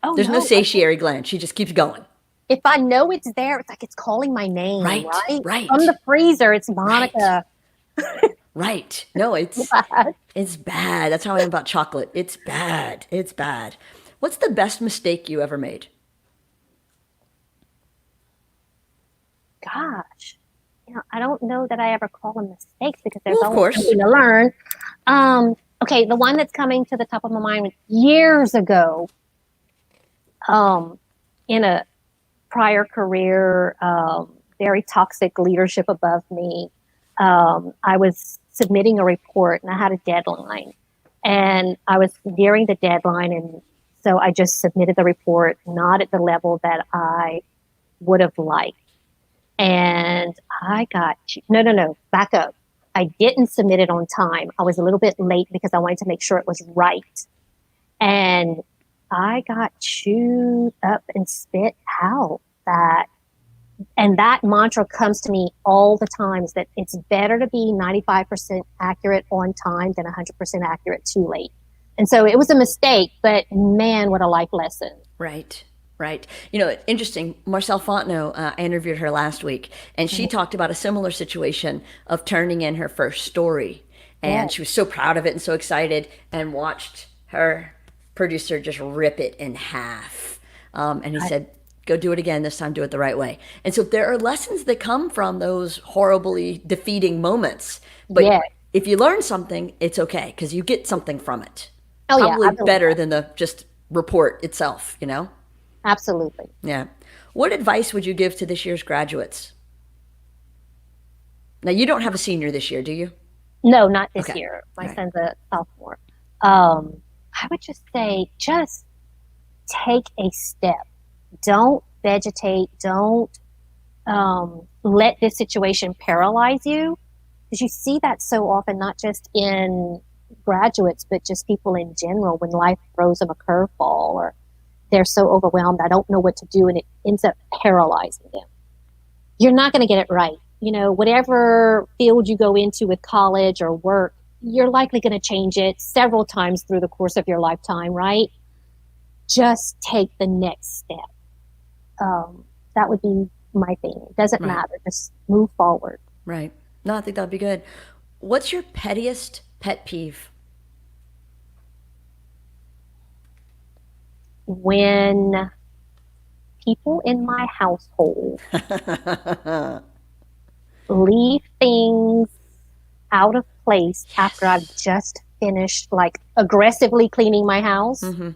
Oh, There's no satiety gland. She just keeps going. If I know it's there, it's like it's calling my name, right? From the freezer, it's Monica. Right. No, it's bad. It's bad. That's how I am about chocolate. It's bad. It's bad. What's the best mistake you ever made? Gosh, I don't know that I ever call them mistakes because there's always something to learn. Okay, the one that's coming to the top of my mind was years ago. In a prior career, very toxic leadership above me. I was submitting a report and I had a deadline, and I was nearing the deadline. And so I just submitted the report, not at the level that I would have liked. And I got, no, back up. I didn't submit it on time. I was a little bit late because I wanted to make sure it was right. And I got chewed up and spit out. And that mantra comes to me all the time, is that it's better to be 95% accurate on time than 100% accurate too late. And so it was a mistake, but man, what a life lesson. Right. Right. You know, interesting. Marcelle Fontenot, I interviewed her last week, and she talked about a similar situation of turning in her first story. And she was so proud of it and so excited, and watched her producer just rip it in half. And he said, go do it again. This time, do it the right way. And so there are lessons that come from those horribly defeating moments. But if you learn something, it's okay, because you get something from it. Oh, Probably better than the just report itself, you know? Absolutely. Yeah. What advice would you give to this year's graduates? Now, you don't have a senior this year, do you? No, not this year. My son's a sophomore. I would just say, just take a step. Don't vegetate. Don't let this situation paralyze you, because you see that so often, not just in graduates, but just people in general, when life throws them a curveball, or they're so overwhelmed, I don't know what to do, and it ends up paralyzing them. You're not going to get it right. You know, whatever field you go into with college or work, you're likely going to change it several times through the course of your lifetime, right? Just take the next step. That would be my thing. It doesn't matter. Just move forward. Right. No, I think that'd be good. What's your pettiest pet peeve? When people in my household leave things out of place after I've just finished, like, aggressively cleaning my house. Do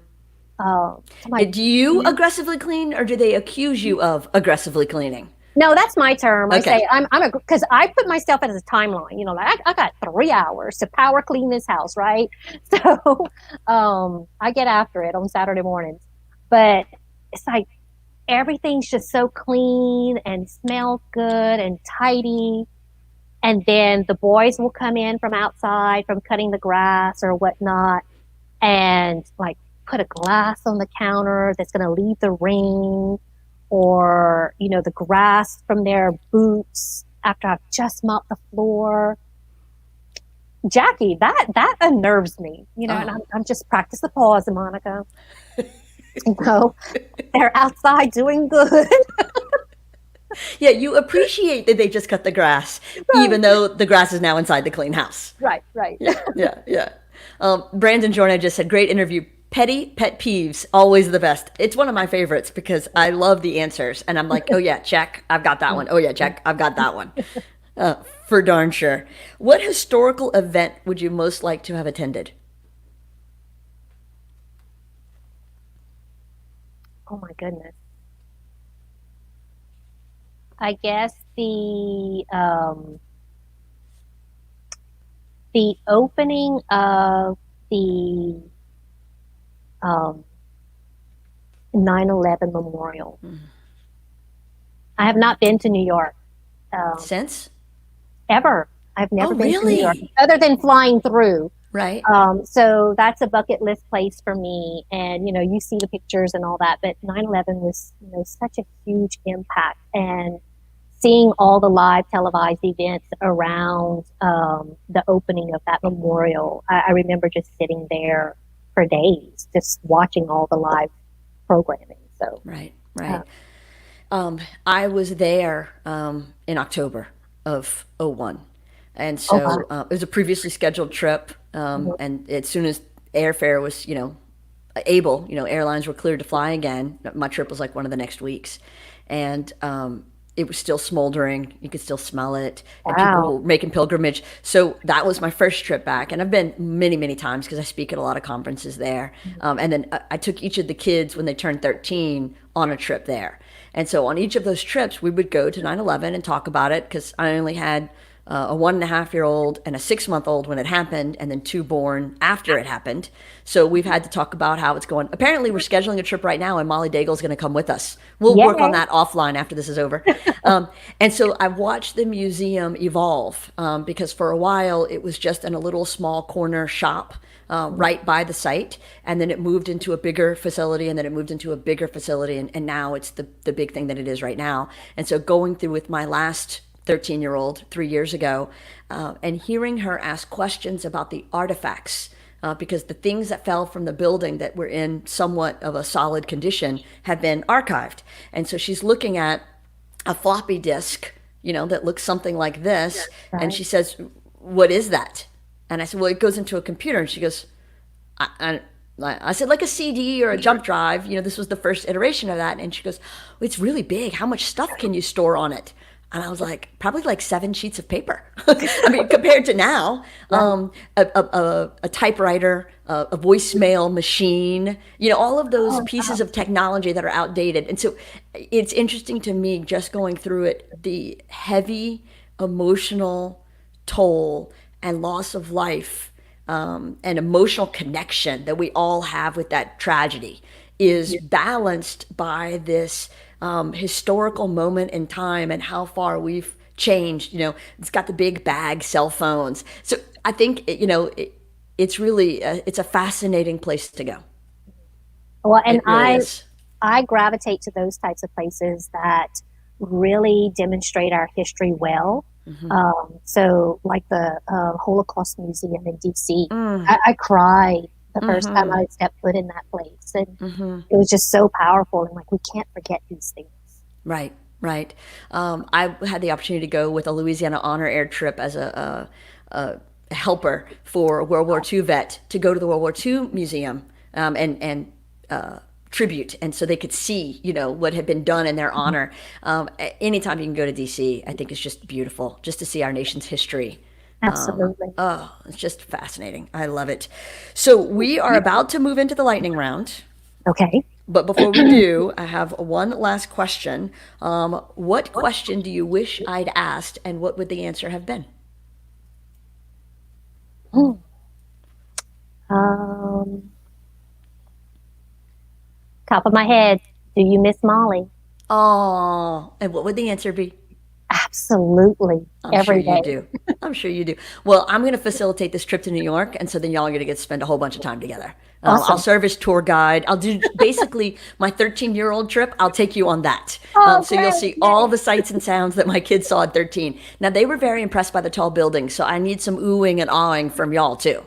you aggressively clean, or do they accuse you of aggressively cleaning? No, that's my term. Okay. I say because I put myself as a timeline. You know, like I got 3 hours to power clean this house, right? So I get after it on Saturday mornings. But it's like everything's just so clean and smells good and tidy. And then the boys will come in from outside, from cutting the grass or whatnot, and like put a glass on the counter that's going to leave the ring, or, you know, the grass from their boots after I've just mopped the floor. Jackie, that unnerves me, you know, and I'm just practice the pause, Monica. You know, they're outside doing good. Yeah, you appreciate that they just cut the grass, even though the grass is now inside the clean house. Right. Yeah. Brandon Jordan just said, great interview. Petty pet peeves, always the best. It's one of my favorites because I love the answers. And I'm like, oh yeah, check, I've got that one. Oh yeah, check, I've got that one. For darn sure. What historical event would you most like to have attended? Oh my goodness. I guess the opening of the 9/11 memorial. I have not been to New York Since? ever. I've never been to New really? York, other than flying through. Right. So that's a bucket list place for me. And, you know, you see the pictures and all that, but 9/11 was, you know, such a huge impact. And seeing all the live televised events around the opening of that memorial, I remember just sitting there for days, just watching all the live programming. So Right. I was there in October of '01. And so it was a previously scheduled trip. And as soon as airfare was, you know, able, you know, airlines were cleared to fly again. My trip was like one of the next weeks. And it was still smoldering. You could still smell it, and people Wow. were making pilgrimage. So that was my first trip back, and I've been many, many times because I speak at a lot of conferences there. And then I took each of the kids when they turned 13 on a trip there. And so on each of those trips, we would go to 9/11 and talk about it because I only had a 1.5-year-old and a 6-month-old when it happened, and then 2 born after it happened. So we've had to talk about how it's going. Apparently, we're scheduling a trip right now, and Molly Daigle's going to come with us. We'll work on Yay. that offline after this is over. And so I watched the museum evolve because for a while it was just in a little small corner shop right by the site, and then it moved into a bigger facility, and then it moved into a bigger facility, and now it's the big thing that it is right now. And so going through with my last 13-year-old 3 years ago, and hearing her ask questions about the artifacts, because the things that fell from the building that were in somewhat of a solid condition had been archived. And so she's looking at a floppy disk, that looks something like this. Right. And she says, "What is that?" And I said, "Well, it goes into a computer." And she goes, I said, "Like a CD or a jump drive. This was the first iteration of that." And she goes, "Well, it's really big. How much stuff can you store on it?" And I was like, "Probably like 7 sheets of paper." I mean, compared to now, a typewriter, a voicemail machine, all of those pieces of technology that are outdated. And so it's interesting to me just going through it, the heavy emotional toll and loss of life and emotional connection that we all have with that tragedy is balanced by this historical moment in time and how far we've changed. It's got the big bag cell phones. So I think, it's really, it's a fascinating place to go. Well, and It really is. I gravitate to those types of places that really demonstrate our history well. So like the Holocaust Museum in DC, I cried the first time I stepped foot in that place. And it was just so powerful. And like, we can't forget these things. Right, right. I had the opportunity to go with a Louisiana Honor Air trip as a helper for a World War II vet to go to the World War II Museum and tribute, and so they could see, what had been done in their honor. Anytime you can go to DC, I think it's just beautiful, just to see our nation's history. Absolutely. It's just fascinating. I love it. So we are about to move into the lightning round. Okay. But before we do, I have one last question. What question do you wish I'd asked, and what would the answer have been? Top of my head, do you miss Molly? Oh, and what would the answer be? Absolutely. I'm sure Every you day. do. I'm sure you do. Well, I'm going to facilitate this trip to New York, and so then y'all are going to get to spend a whole bunch of time together. Awesome. I'll serve as tour guide. I'll do basically my 13-year-old trip. I'll take you on that. So you'll great. see all the sights and sounds that my kids saw at 13. Now, they were very impressed by the tall buildings, so I need some oohing and awing from y'all, too.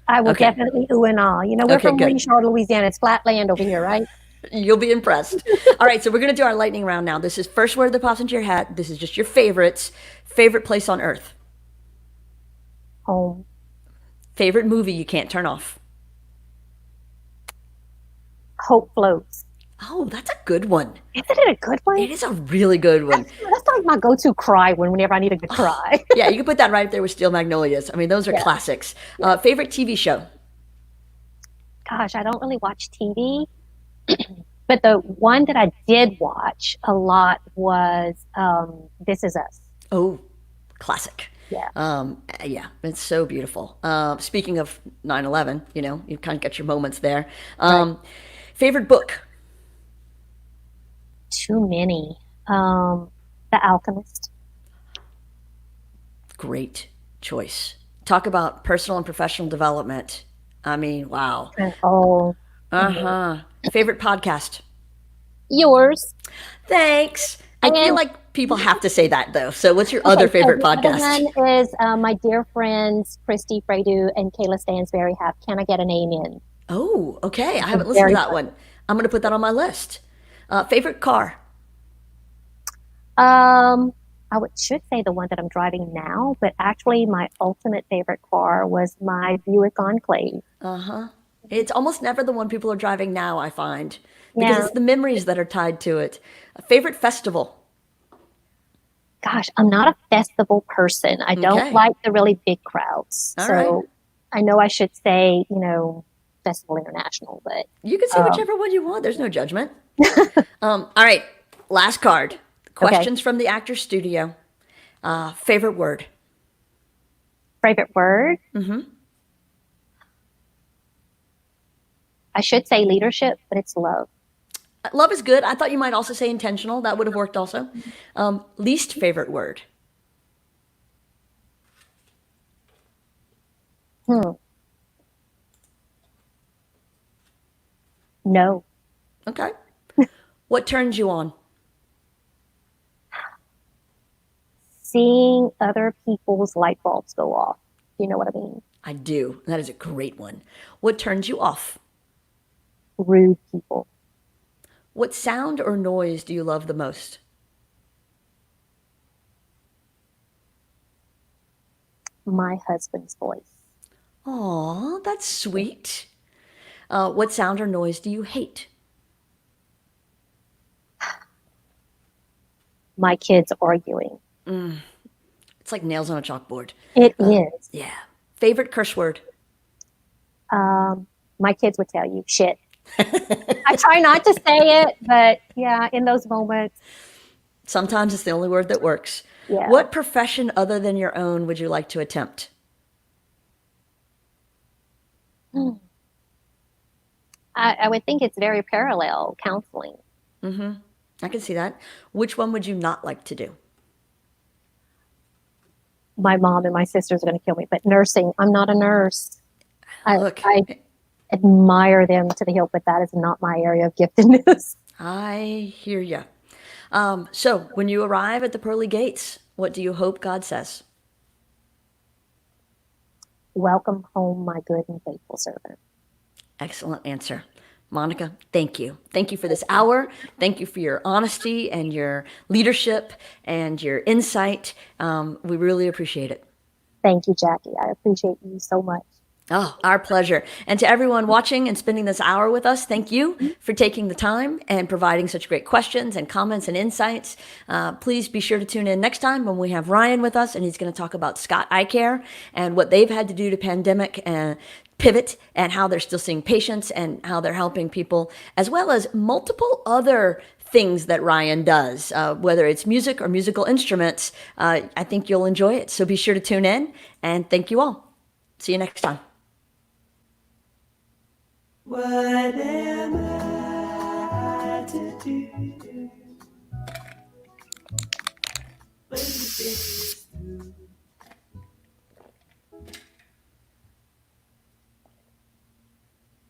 I will Okay. definitely ooh and ah. We're Okay, from good. Reshore, Louisiana. It's flat land over here, right? You'll be impressed. All right, so we're going to do our lightning round now. This is first word that pops into your head. This is just your favorites. Favorite place on earth. Home. Favorite movie you can't turn off. Hope floats. Oh, that's a good one. Isn't it a good one? It is a really good one. That's like my go-to cry whenever I need a good cry. Yeah, you can put that right there with Steel Magnolias. I mean, those are classics. Favorite TV show. Gosh, I don't really watch TV. But the one that I did watch a lot was This Is Us. Oh, classic. Yeah. Yeah, it's so beautiful. Speaking of 9/11, you kind of get your moments there. Favorite book. Too many. The Alchemist. Great choice. Talk about personal and professional development. I mean, wow. Oh, Favorite podcast. yours. Thanks. I feel And- like people have to say that though. So what's your other favorite the other podcast? one is my dear friends Christy Fredu and Kayla Stansberry have Can I Get an Amen? Oh, okay. I haven't listened to that one. I'm going to put that on my list. Favorite car. Should say the one that I'm driving now, but actually my ultimate favorite car was my Buick Enclave. It's almost never the one people are driving now, I find, because Yeah. it's the memories that are tied to it. Favorite festival. Gosh, I'm not a festival person. I don't Okay. like the really big crowds. All right. So I know I should say, Festival International, but You can say um, whichever one you want. There's no judgment. All right. Last card. okay. Questions from the Actors Studio. Favorite word? Favorite word? I should say leadership, but it's love. Love is good. I thought you might also say intentional. That would have worked also. Least favorite word? Hmm. No. Okay. What turns you on? Seeing other people's light bulbs go off. You know what I mean? I do. That is a great one. What turns you off? Rude people. What sound or noise do you love the most? My husband's voice. Aw, that's sweet. What sound or noise do you hate? My kids arguing. It's like nails on a chalkboard. It is. Yeah. Favorite curse word? My kids would tell you shit. I try not to say it, but yeah, in those moments, Sometimes it's the only word that works. yeah. What profession other than your own would you like to attempt? I would think it's very parallel counseling. I can see that. Which one would you not like to do? My mom and my sisters are going to kill me, but nursing, I'm not a nurse. Look, I admire them to the hilt, but that is not my area of giftedness. I hear you. So, when you arrive at the pearly gates, what do you hope God says? Welcome home, my good and faithful servant. Excellent answer. Monica, thank you. Thank you for this hour. Thank you for your honesty and your leadership and your insight. We really appreciate it. Thank you, Jackie. I appreciate you so much. Oh, our pleasure. And to everyone watching and spending this hour with us, thank you for taking the time and providing such great questions and comments and insights. Please be sure to tune in next time when we have Ryan with us, and he's going to talk about Scott Eye Care and what they've had to do to pandemic and pivot and how they're still seeing patients and how they're helping people, as well as multiple other things that Ryan does, whether it's music or musical instruments. I think you'll enjoy it. So be sure to tune in, and thank you all. See you next time. What am I to do?